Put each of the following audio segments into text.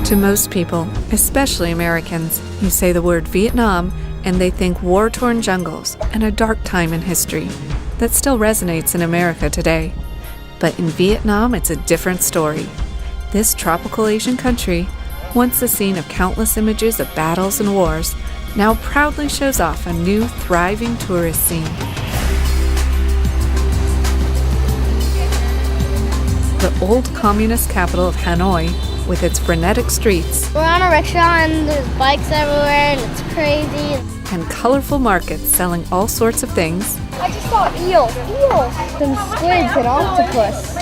To most people, especially Americans, you say the word Vietnam and they think war-torn jungles and a dark time in history. That still resonates in America today. But in Vietnam, it's a different story. This tropical Asian country, once the scene of countless images of battles and wars, now proudly shows off a new, thriving tourist scene. The old communist capital of Hanoi, with its frenetic streets. We're on a rickshaw and there's bikes everywhere and it's crazy. And colorful markets selling all sorts of things. I just saw eels, and squids and octopus.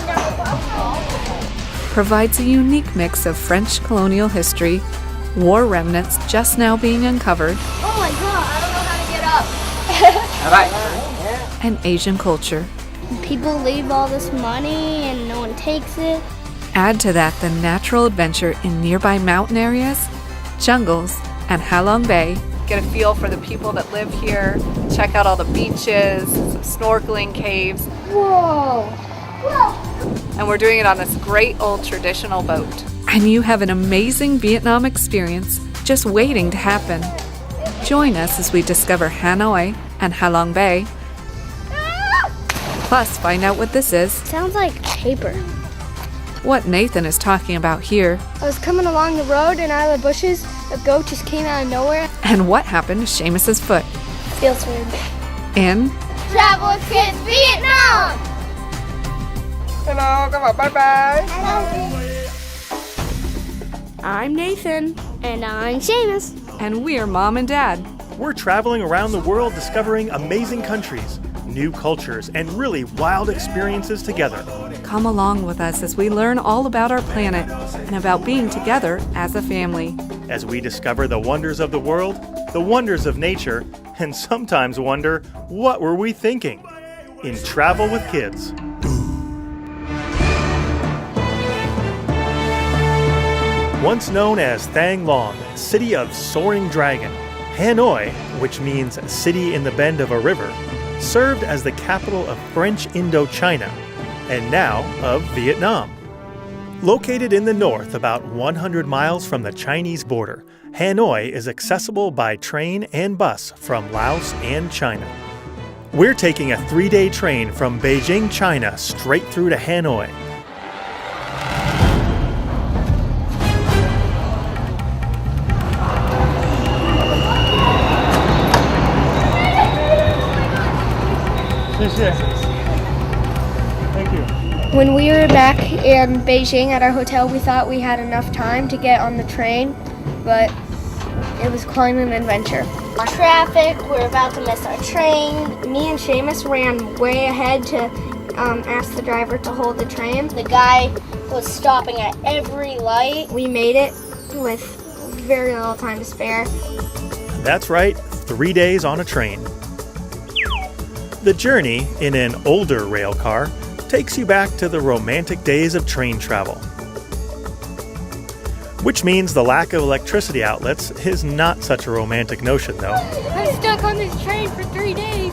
Provides a unique mix of French colonial history, war remnants just now being uncovered. Oh my God, I don't know how to get up. And Asian culture. People leave all this money and no one takes it. Add to that the natural adventure in nearby mountain areas, jungles, and Halong Bay. Get a feel for the people that live here, check out all the beaches, some snorkeling caves. Whoa! And we're doing it on this great old traditional boat. And you have an amazing Vietnam experience just waiting to happen. Join us as we discover Hanoi and Halong Bay. Plus, find out what this is. Sounds like paper. What Nathan is talking about here. I was coming along the road and out of the bushes, a goat just came out of nowhere. And what happened to Seamus's foot. Feels weird. In Travel with Kids Vietnam! Hello, các bạn, bye bye. I'm Nathan. And I'm Seamus. And we're Mom and Dad. We're traveling around the world discovering amazing countries, new cultures, and really wild experiences together. Come along with us as we learn all about our planet and about being together as a family. As we discover the wonders of the world, the wonders of nature, and sometimes wonder, what were we thinking? In Travel with Kids. Once known as Thang Long, City of Soaring Dragon, Hanoi, which means city in the bend of a river, served as the capital of French Indochina, and now of Vietnam. Located in the north about 100 miles from the Chinese border, Hanoi is accessible by train and bus from Laos and China. We're taking a 3-day train from Beijing, China, straight through to Hanoi. Thank you. When we were back in Beijing at our hotel, we thought we had enough time to get on the train, but it was quite an adventure. Traffic, we're about to miss our train. Me and Seamus ran way ahead to ask the driver to hold the train. The guy was stopping at every light. We made it with very little time to spare. That's right, 3 days on a train. The journey, in an older rail car, takes you back to the romantic days of train travel. Which means the lack of electricity outlets is not such a romantic notion, though. I'm stuck on this train for 3 days.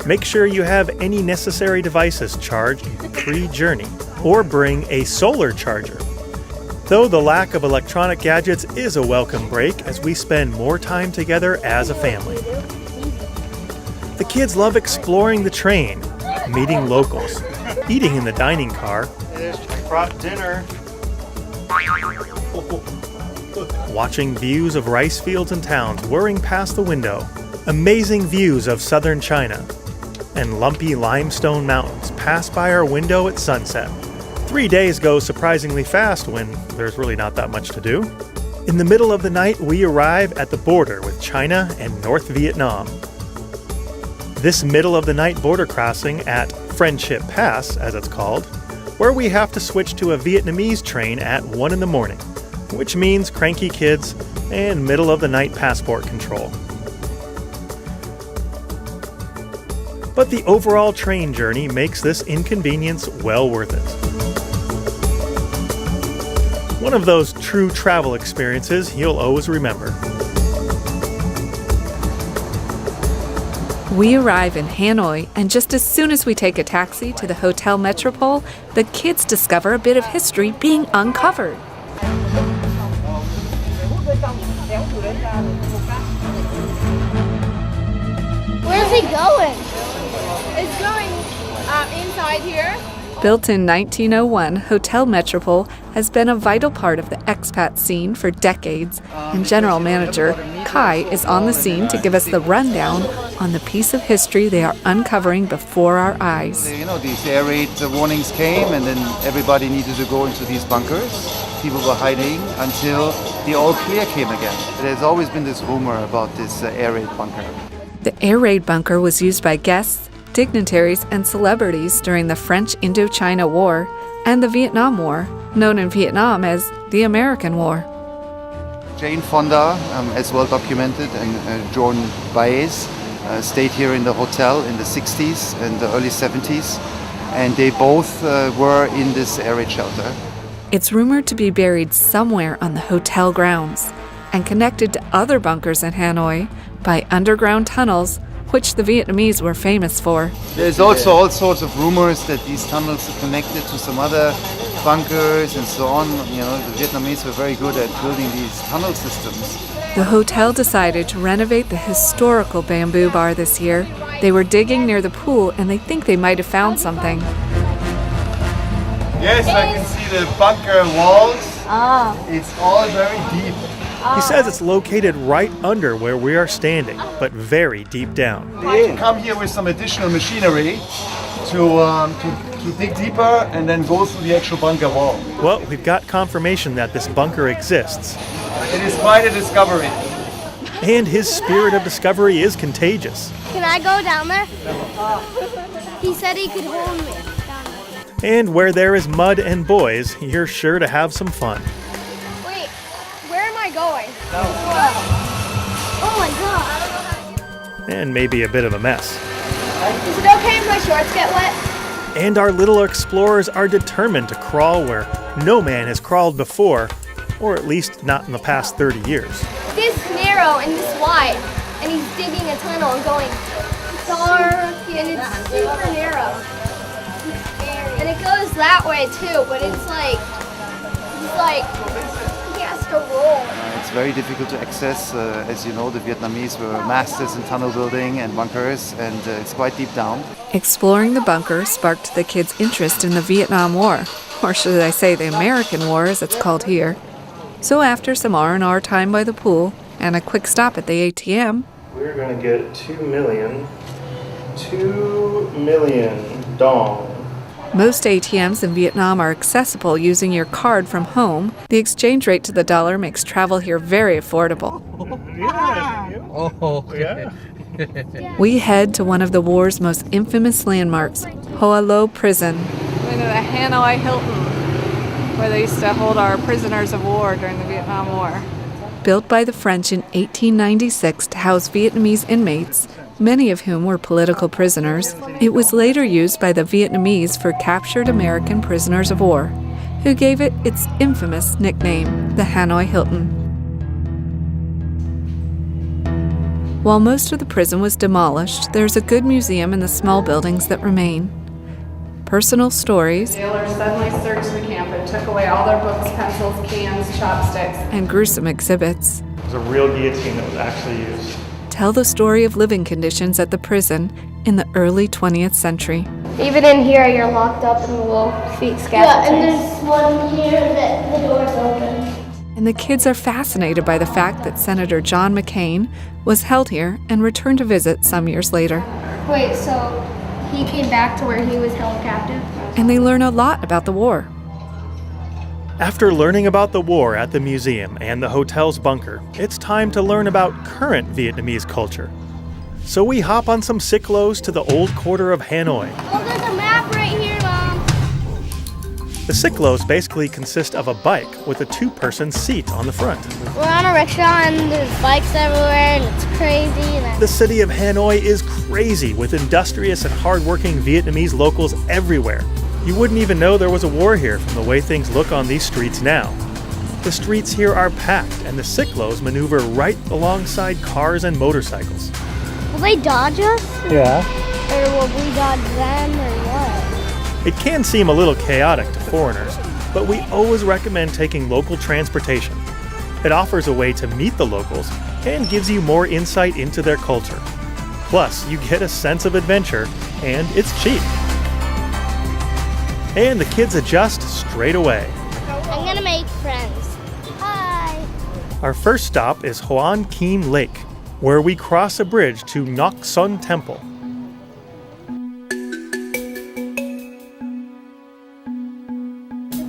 Make sure you have any necessary devices charged pre-journey, or bring a solar charger. Though the lack of electronic gadgets is a welcome break as we spend more time together as a family. The kids love exploring the train, meeting locals, eating in the dining car, I brought dinner. watching views of rice fields and towns whirring past the window, amazing views of southern China, and lumpy limestone mountains pass by our window at sunset. 3 days go surprisingly fast when there's really not that much to do. In the middle of the night, we arrive at the border with China and North Vietnam. This middle-of-the-night border crossing at Friendship Pass, as it's called, where we have to switch to a Vietnamese train at 1 in the morning, which means cranky kids and middle-of-the-night passport control. But the overall train journey makes this inconvenience well worth it. One of those true travel experiences you'll always remember. We arrive in Hanoi, and just as soon as we take a taxi to the Hotel Metropole, the kids discover a bit of history being uncovered. Where's he going? It's going inside here. Built in 1901, Hotel Metropole has been a vital part of the expat scene for decades, and General Manager Kai is on the scene to give us the rundown on the piece of history they are uncovering before our eyes. You know, these air raid warnings came, and then everybody needed to go into these bunkers. People were hiding until the all clear came again. There's always been this rumor about this air raid bunker. The air raid bunker was used by guests, dignitaries, and celebrities during the French Indochina War and the Vietnam War, known in Vietnam as the American War. Jane Fonda, as well documented, and Joan Baez stayed here in the hotel in the 60s and the early 70s, and they both were in this air raid shelter. It's rumored to be buried somewhere on the hotel grounds and connected to other bunkers in Hanoi by underground tunnels, which the Vietnamese were famous for. There's also all sorts of rumors that these tunnels are connected to some other bunkers and so on. You know, the Vietnamese were very good at building these tunnel systems. The hotel decided to renovate the historical bamboo bar this year. They were digging near the pool and they think they might have found something. Yes, I can see the bunker walls. It's all very deep. He says it's located right under where we are standing, but very deep down. To come here with some additional machinery to dig deeper and then go through the actual bunker wall. Well, we've got confirmation that this bunker exists, It is quite a discovery. and his spirit of discovery is contagious. Can I go down there? He said he could hold me down there. And where there is mud and boys, you're sure to have some fun. Wait, where am I going? Oh my god. And maybe a bit of a mess. Is it okay if my shorts get wet? And our little explorers are determined to crawl where no man has crawled before, or at least not in the past 30 years. This narrow and this wide, and he's digging a tunnel and going dark, and it's super narrow. And it goes that way too, but it's like he has to roll. It's very difficult to access. As you know, the Vietnamese were masters in tunnel building and bunkers, and it's quite deep down. Exploring the bunker sparked the kids' interest in the Vietnam War, or should I say the American War as it's called here. So after some R&R time by the pool and a quick stop at the ATM, We're going to get 2 million dong. most ATMs in Vietnam are accessible using your card from home. The exchange rate to the dollar makes travel here very affordable. Yeah. We head to one of the war's most infamous landmarks, Hoa Lo Prison. We're to the Hanoi Hilton, where they used to hold our prisoners of war during the Vietnam War. Built by the French in 1896 to house Vietnamese inmates, many of whom were political prisoners, it was later used by the Vietnamese for captured American prisoners of war, who gave it its infamous nickname, the Hanoi Hilton. While most of the prison was demolished, there's a good museum in the small buildings that remain. Personal stories Sailors suddenly searched the camp and took away all their books, pencils, cans, chopsticks. and gruesome exhibits It was a real guillotine that was actually used. tell the story of living conditions at the prison in the early 20th century. Even in here, you're locked up in the little feet scaffolding. Yeah, and there's one here that the door's open. And the kids are fascinated by the fact that Senator John McCain was held here and returned to visit some years later. Wait, so he came back to where he was held captive? And they learn a lot about the war. After learning about the war at the museum and the hotel's bunker, it's time to learn about current Vietnamese culture. So we hop on some cyclos to the old quarter of Hanoi. Oh, there's a map right here, Mom. The cyclos basically consist of a bike with a two-person seat on the front. We're on a rickshaw and there's bikes everywhere and it's crazy. The city of Hanoi is crazy with industrious and hardworking Vietnamese locals everywhere. You wouldn't even know there was a war here from the way things look on these streets now. The streets here are packed and the cyclos maneuver right alongside cars and motorcycles. Will they dodge us? Yeah. Or will we dodge them, or what? It can seem a little chaotic to foreigners, but we always recommend taking local transportation. It offers a way to meet the locals and gives you more insight into their culture. Plus, you get a sense of adventure, and it's cheap. And the kids adjust straight away. I'm gonna make friends. Hi. Our first stop is Hoan Kiem Lake, where we cross a bridge to Nok Son Temple.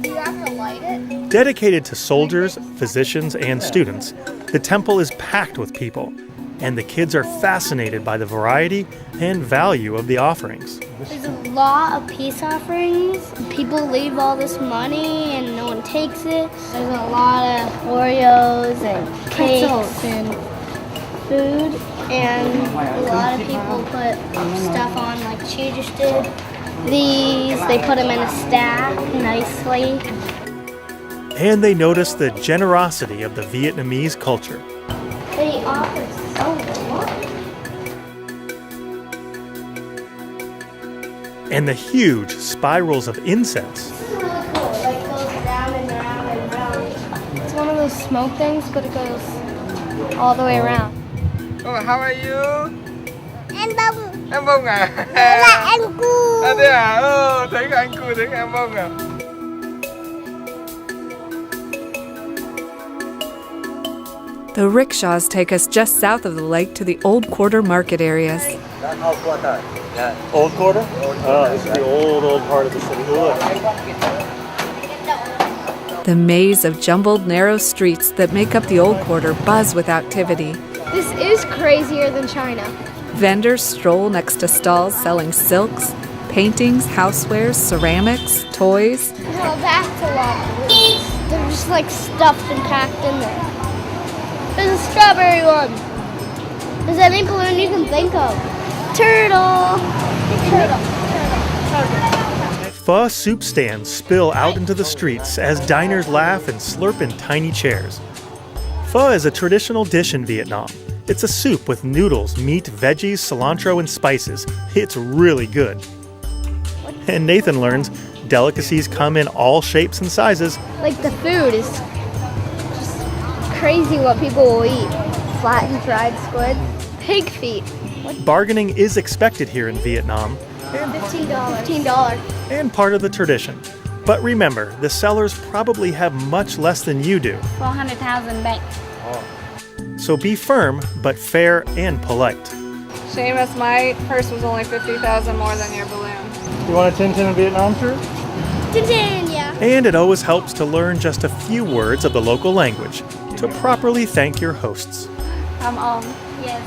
Do you have to light it? Dedicated to soldiers, physicians, and students, the temple is packed with people, and the kids are fascinated by the variety and value of the offerings. There's a lot of peace offerings. People leave all this money and no one takes it. There's a lot of Oreos and cakes and food. And a lot of people put stuff on like she just did. These, they put them in a stack nicely. And they notice the generosity of the Vietnamese culture. They offer so much. And the huge spirals of incense. This is really cool. Like it goes round and round and round. It's one of those smoke things, but it goes all the way around. Oh, how are you? Em bông. Em bông à? Là em cu. À thế à? Thấy anh cu, thấy em bông à? The rickshaws take us just south of the lake to the Old Quarter market areas. Old Quarter? Oh, this is the old part of the city. Look. The maze of jumbled, narrow streets that make up the Old Quarter buzz with activity. This is crazier than China. Vendors stroll next to stalls selling silks, paintings, housewares, ceramics, toys. Well, that's a lot of balloons. They're just like stuffed and packed in there. There's a strawberry one. There's any balloon you can think of. Turtle. Turtle. Pho soup stands spill out into the streets as diners laugh and slurp in tiny chairs. Pho is a traditional dish in Vietnam. It's a soup with noodles, meat, veggies, cilantro, and spices. It's really good. And Nathan learns delicacies come in all shapes and sizes. Like the food is just crazy what people will eat. Flattened fried squid. Pig feet. Bargaining is expected here in Vietnam $15. and part of the tradition. But remember, the sellers probably have much less than you do. 400,000 baht. So be firm, but fair and polite. Seamus, my purse was only 50,000 more than your balloon. You want a Tintin in Vietnam shirt? Tintin, yeah. And it always helps to learn just a few words of the local language to properly thank your hosts. I'm on. Yes.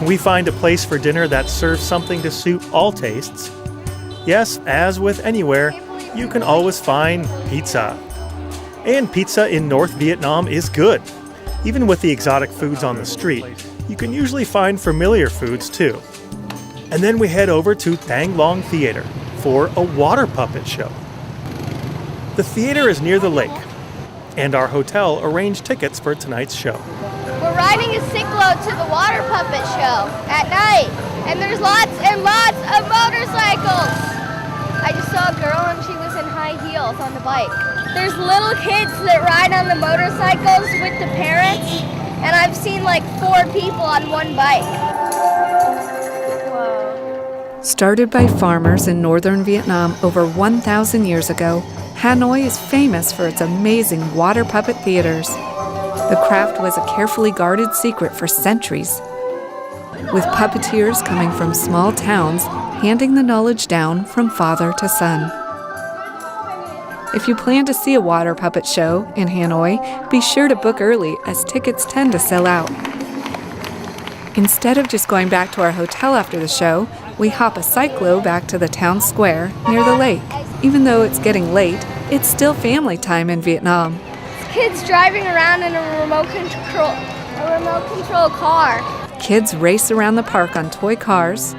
We find a place for dinner that serves something to suit all tastes. Yes, as with anywhere, you can always find pizza. And pizza in North Vietnam is good. Even with the exotic foods on the street, you can usually find familiar foods too. And then we head over to Thang Long Theater for a water puppet show. The theater is near the lake, and our hotel arranged tickets for tonight's show. We're riding a cyclo to the water puppet show at night, and there's lots and lots of motorcycles. I just saw a girl and she was in high heels on the bike. There's little kids that ride on the motorcycles with the parents, and I've seen like 4 people on one bike. Whoa. Started by farmers in northern Vietnam over 1,000 years ago, Hanoi is famous for its amazing water puppet theaters. The craft was a carefully guarded secret for centuries, with puppeteers coming from small towns handing the knowledge down from father to son. If you plan to see a water puppet show in Hanoi, be sure to book early as tickets tend to sell out. Instead of just going back to our hotel after the show, we hop a cyclo back to the town square near the lake. Even though it's getting late, it's still family time in Vietnam. Kids driving around in a remote control car. Kids race around the park on toy cars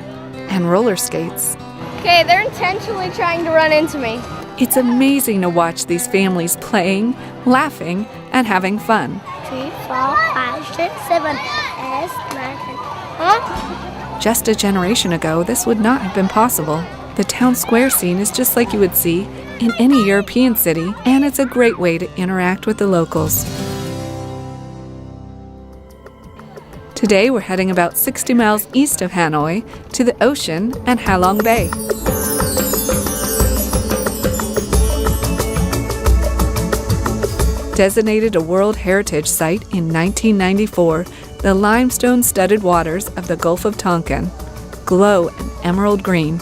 and roller skates. Okay, they're intentionally trying to run into me. It's amazing to watch these families playing, laughing, and having fun. 3, 4, 5, 6, 7, 8, 9, 10. Huh? Just a generation ago, this would not have been possible. The town square scene is just like you would see in any European city, and it's a great way to interact with the locals. Today, we're heading about 60 miles east of Hanoi to the ocean and Halong Bay. Designated a World Heritage Site in 1994, the limestone-studded waters of the Gulf of Tonkin glow an emerald green.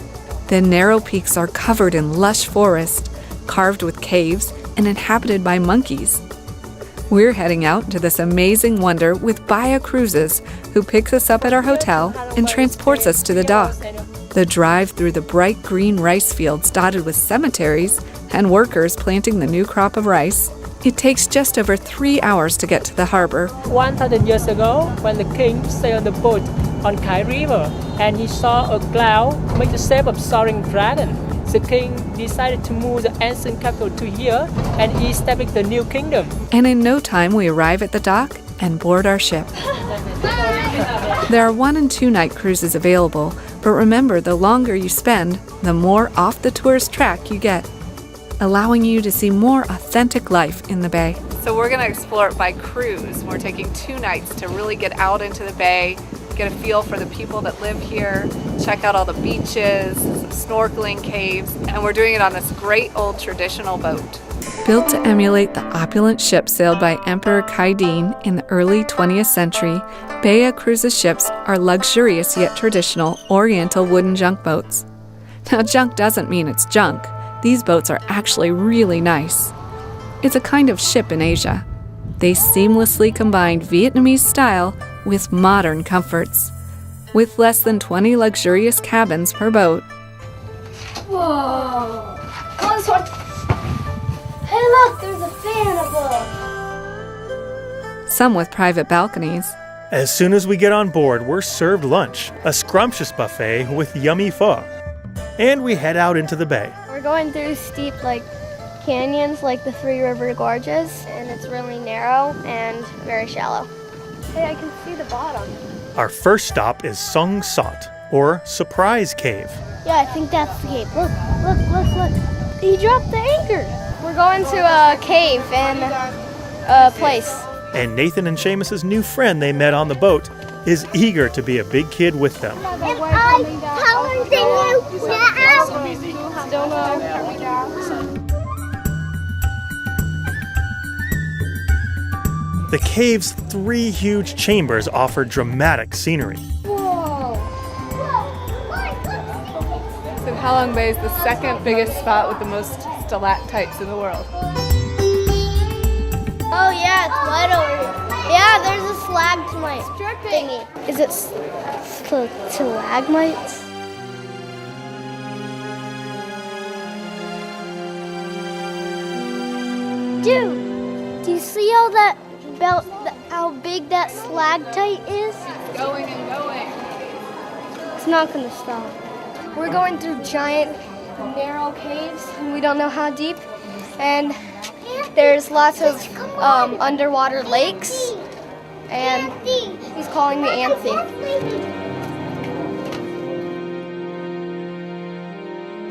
The narrow peaks are covered in lush forest, carved with caves, and inhabited by monkeys. We're heading out into this amazing wonder with Baya Cruises, who picks us up at our hotel and transports us to the dock. The drive through the bright green rice fields dotted with cemeteries and workers planting the new crop of rice. It takes just over 3 hours to get to the harbor. 1,000 years ago, when the king sailed the boat on Kai River and he saw a cloud make the shape of soaring dragon, the king decided to move the ancient capital to here and establish the new kingdom. And in no time, we arrive at the dock and board our ship. There are 1- and 2-night cruises available, but remember, the longer you spend, the more off the tourist track you get, allowing you to see more authentic life in the bay. So we're going to explore it by cruise. We're taking 2 nights to really get out into the bay, get a feel for the people that live here, check out all the beaches, some snorkeling caves, and we're doing it on this great old traditional boat. Built to emulate the opulent ship sailed by Emperor Kaidin in the early 20th century, Baya Cruises ships are luxurious yet traditional oriental wooden junk boats. Now, junk doesn't mean it's junk. These boats are actually really nice. It's a kind of ship in Asia. They seamlessly combine Vietnamese style with modern comforts. With less than 20 luxurious cabins per boat. Whoa! Oh, this one. Hey, look, there's a fan above. Some with private balconies. As soon as we get on board, we're served lunch, a scrumptious buffet with yummy pho. And we head out into the bay. We're going through steep, canyons, like the Three River Gorges, and it's really narrow and very shallow. Hey, I can see the bottom. Our first stop is Song Sot, or Surprise Cave. Yeah, I think that's the cave. Look. He dropped the anchor. We're going to a cave and a place. And Nathan and Seamus's new friend they met on the boat is eager to be a big kid with them. Am I challenging you now? Still no. The cave's 3 huge chambers offer dramatic scenery. So Halong Bay is the second biggest spot with the most stalactites in the world. Oh yeah, it's wet over here. Yeah, there's a stalagmite thingy. Is it stalagmites? Dude, do you see all that how big that stalactite is? It's going and going. It's not gonna stop. We're going through giant, narrow caves, and we don't know how deep. And there's lots of underwater lakes. And he's calling me Anthe.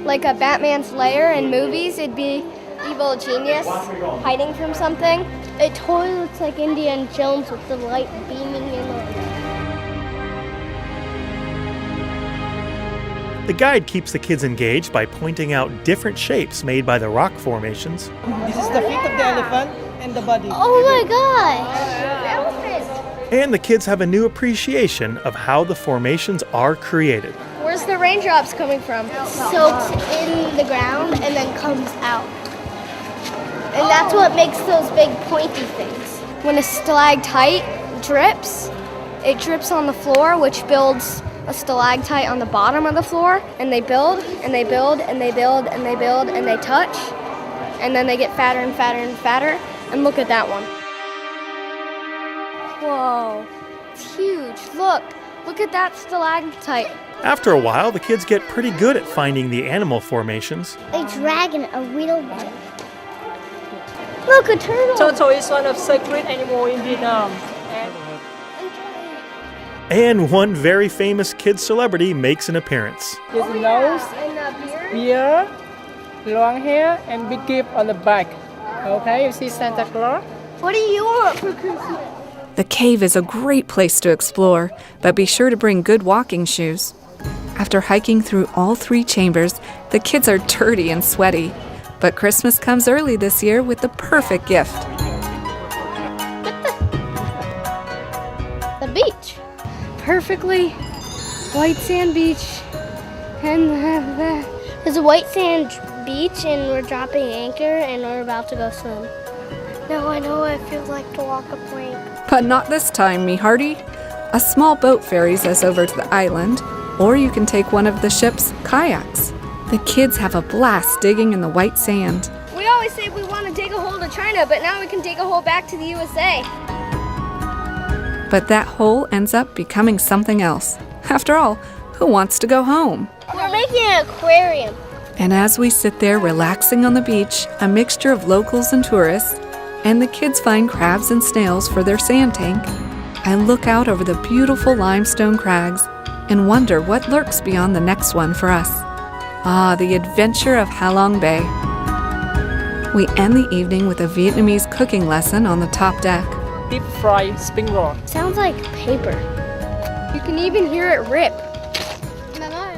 Like a Batman's lair in movies, it'd be evil genius hiding from something. It totally looks like Indiana Jones with the light beaming in on it. The guide keeps the kids engaged by pointing out different shapes made by the rock formations. This is the feet of the elephant and the body. Oh my god! Elephant! And the kids have a new appreciation of how the formations are created. Where's the raindrops coming from? Soaks in the ground and then comes out. And that's what makes those big pointy things. When a stalactite drips, it drips on the floor, which builds a stalactite on the bottom of the floor, and they build, and they build, and they build, and they build, and they touch, and then they get fatter and fatter and fatter, and look at that one. Whoa, it's huge. Look at that stalactite. After a while, the kids get pretty good at finding the animal formations. A dragon, a real one. Look, a turtle. Turtle is one of sacred animals in Vietnam. And one very famous kid celebrity makes an appearance. His nose, beard, long hair, and big gift on the back. Okay, you see Santa Claus? What do you want for Christmas? The cave is a great place to explore, but be sure to bring good walking shoes. After hiking through all 3 chambers, the kids are dirty and sweaty. But Christmas comes early this year with the perfect gift. The beach. Perfectly white sand beach. And there's a white sand beach and we're dropping anchor and we're about to go swim. Now I know what it feels like to walk a plank. But not this time, me hearty. A small boat ferries us over to the island, or you can take one of the ship's kayaks. The kids have a blast digging in the white sand. We always say we want to dig a hole to China, but now we can dig a hole back to the USA. But that hole ends up becoming something else. After all, who wants to go home? We're making an aquarium. And as we sit there relaxing on the beach, a mixture of locals and tourists, and the kids find crabs and snails for their sand tank, I look out over the beautiful limestone crags and wonder what lurks beyond the next one for us. Ah, the adventure of Halong Bay. We end the evening with a Vietnamese cooking lesson on the top deck. Deep fried spring roll. Sounds like paper. You can even hear it rip.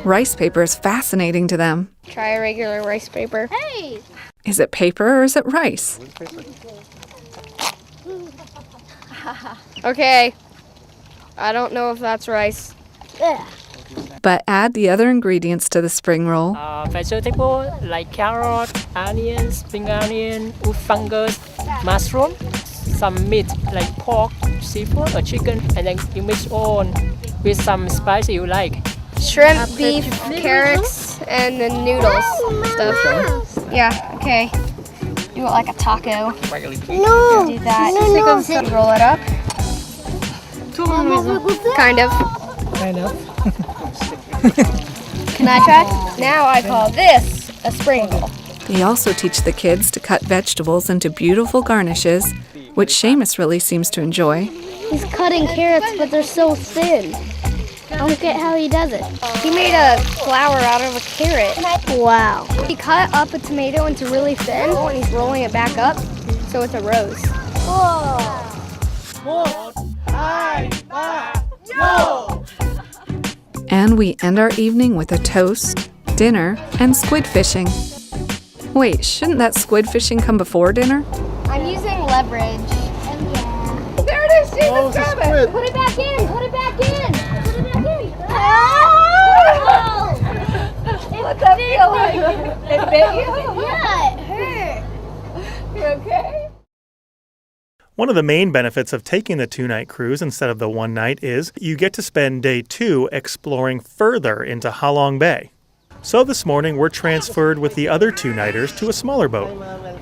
Rice paper is fascinating to them. Try a regular rice paper. Hey! Is it paper or is it rice? Okay. I don't know if that's rice. But add the other ingredients to the spring roll. Vegetable like carrot, onion, spring onion, wood fungus, mushroom, some meat like pork, seafood or chicken, and then you mix on with some spice you like. Shrimp, beef, carrots, and the noodles stuff. Yeah, okay. Do it like a taco. No! Do that. No. Roll it up. Kind of. Can I try? Now I call this a spring roll. They also teach the kids to cut vegetables into beautiful garnishes, which Seamus really seems to enjoy. He's cutting carrots, but they're so thin. I don't get how he does it. He made a flower out of a carrot. Wow. He cut up a tomato into really thin, and he's rolling it back up, so it's a rose. Whoa. And we end our evening with a toast, dinner, and squid fishing. Wait, shouldn't that squid fishing come before dinner? I'm using leverage. Yeah. There it is, Jesus, grab it. Put it back in, put it back in. Put it back in. Oh! What's that feel like? It bit you? Yeah, it hurt. You okay? One of the main benefits of taking the 2-night cruise instead of the 1 night is you get to spend day 2 exploring further into Halong Bay. So this morning we're transferred with the other 2-nighters to a smaller boat,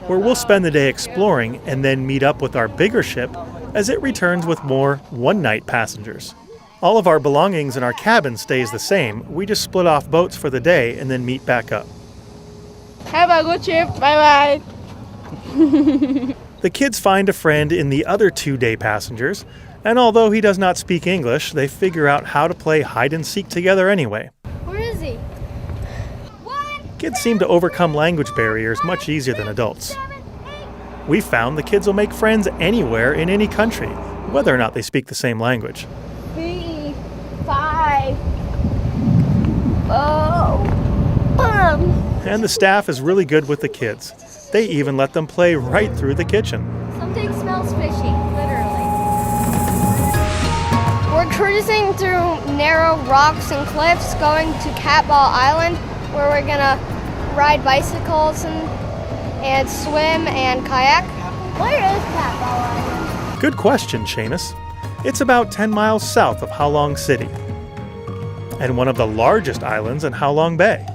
where we'll spend the day exploring and then meet up with our bigger ship as it returns with more 1-night passengers. All of our belongings in our cabin stays the same. We just split off boats for the day and then meet back up. Have a good trip. Bye-bye. The kids find a friend in the other 2-day passengers, and although he does not speak English, they figure out how to play hide-and-seek together anyway. Where is he? Kids seem to overcome language barriers much easier than adults. We found the kids will make friends anywhere in any country, whether or not they speak the same language. 3, 5. And the staff is really good with the kids. They even let them play right through the kitchen. Something smells fishy, literally. We're cruising through narrow rocks and cliffs going to Catball Island, where we're gonna ride bicycles and swim and kayak. Where is Catball Island? Good question, Seamus. It's about 10 miles south of Halong City, and one of the largest islands in Halong Bay.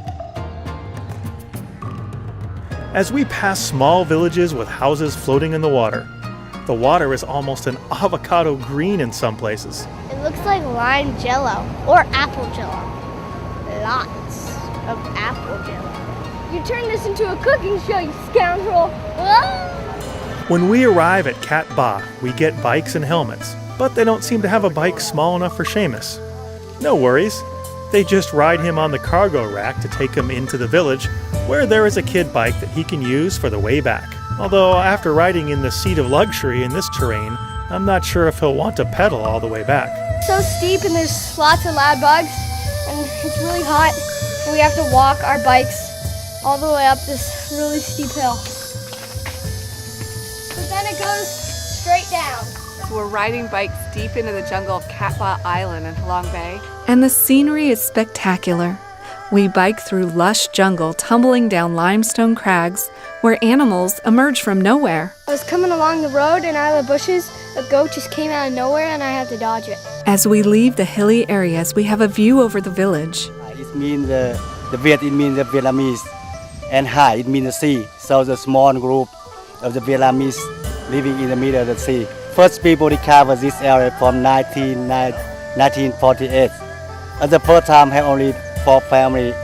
As we pass small villages with houses floating in the water is almost an avocado green in some places. It looks like lime jello or apple jello. Lots of apple jello. You turned this into a cooking show, you scoundrel. When we arrive at Cat Ba, we get bikes and helmets, But they don't seem to have a bike small enough for Seamus. No worries. They just ride him on the cargo rack to take him into the village, where there is a kid bike that he can use for the way back. Although after riding in the seat of luxury in this terrain, I'm not sure if he'll want to pedal all the way back. It's so steep and there's lots of loud bugs and it's really hot and we have to walk our bikes all the way up this really steep hill. But then it goes straight down. We're riding bikes deep into the jungle of Katba Island in Halong Bay. And the scenery is spectacular. We bike through lush jungle, tumbling down limestone crags, where animals emerge from nowhere. I was coming along the road and out of the bushes, a goat just came out of nowhere and I had to dodge it. As we leave the hilly areas, we have a view over the village. It means the Viet, it means the Vietnamese, and Hai, it means the sea. So the small group of the Vietnamese living in the middle of the sea. First people discovered this area from 1948. At the first time, had only 4 families,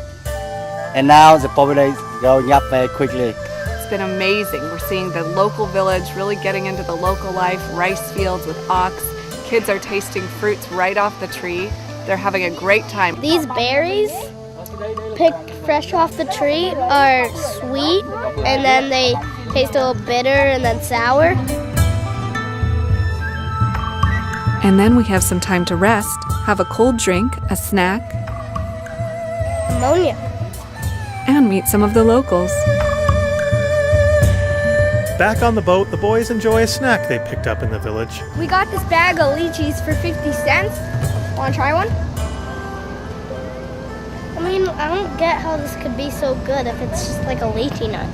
and now the population is going up very quickly. It's been amazing. We're seeing the local village really getting into the local life, rice fields with ox. Kids are tasting fruits right off the tree. They're having a great time. These berries, picked fresh off the tree, are sweet and then they taste a little bitter and then sour. And then we have some time to rest, have a cold drink, a snack, Ammonia. and meet some of the locals. Back on the boat, the boys enjoy a snack they picked up in the village. We got this bag of lychees for 50 cents. Want to try one? I mean, I don't get how this could be so good if it's just like a lychee nut.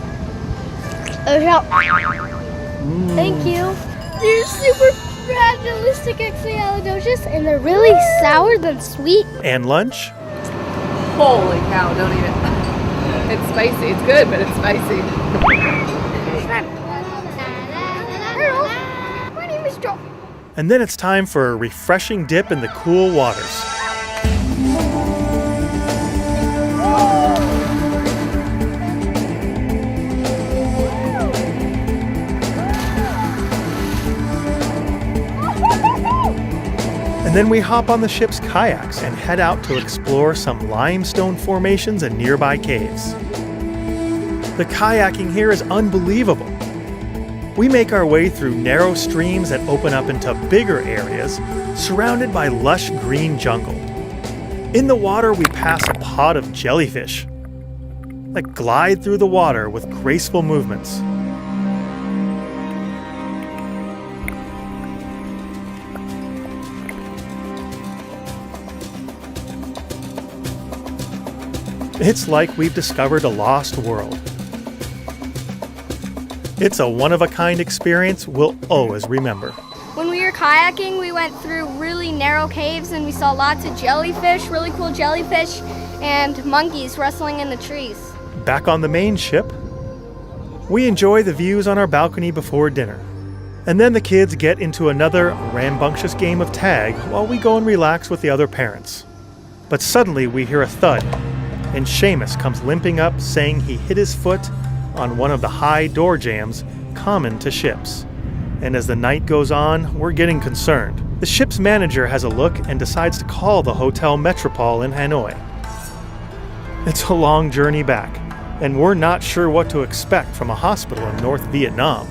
Thank you. They're super fragilistic exhalidocious and they're really sour than sweet. And lunch? Holy cow, don't eat it. It's spicy. It's good, but it's spicy. Hello, my name is Joe. And then it's time for a refreshing dip in the cool waters. And then we hop on the ship's kayaks and head out to explore some limestone formations and nearby caves. The kayaking here is unbelievable. We make our way through narrow streams that open up into bigger areas, surrounded by lush green jungle. In the water, we pass a pod of jellyfish that glide through the water with graceful movements. It's like we've discovered a lost world. It's a one-of-a-kind experience we'll always remember. When we were kayaking, we went through really narrow caves and we saw lots of jellyfish, really cool jellyfish, and monkeys wrestling in the trees. Back on the main ship, we enjoy the views on our balcony before dinner. And then the kids get into another rambunctious game of tag while we go and relax with the other parents. But suddenly we hear a thud, and Seamus comes limping up saying he hit his foot on one of the high door jambs common to ships. And as the night goes on, we're getting concerned. The ship's manager has a look and decides to call the Hotel Metropole in Hanoi. It's a long journey back, and we're not sure what to expect from a hospital in North Vietnam.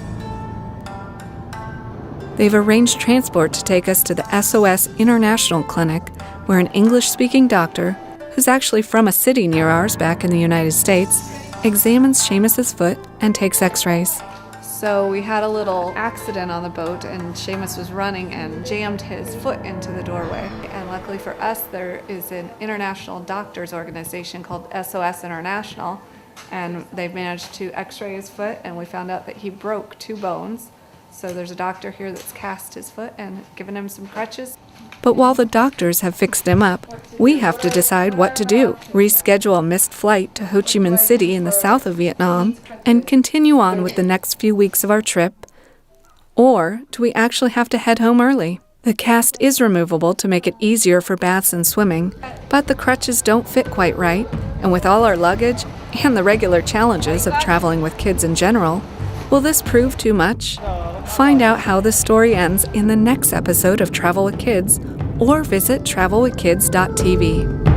They've arranged transport to take us to the SOS International Clinic, where an English-speaking doctor, who's actually from a city near ours back in the United States, examines Seamus's foot and takes x-rays. So we had a little accident on the boat and Seamus was running and jammed his foot into the doorway. And luckily for us, there is an international doctors organization called SOS International, and they've managed to x-ray his foot, and we found out that he broke 2 bones. So there's a doctor here that's cast his foot and given him some crutches. But while the doctors have fixed him up, we have to decide what to do. Reschedule a missed flight to Ho Chi Minh City in the south of Vietnam and continue on with the next few weeks of our trip. Or do we actually have to head home early? The cast is removable to make it easier for baths and swimming, but the crutches don't fit quite right, and with all our luggage and the regular challenges of traveling with kids in general, Will this prove too much? Find out how the story ends in the next episode of Travel with Kids, or visit travelwithkids.tv.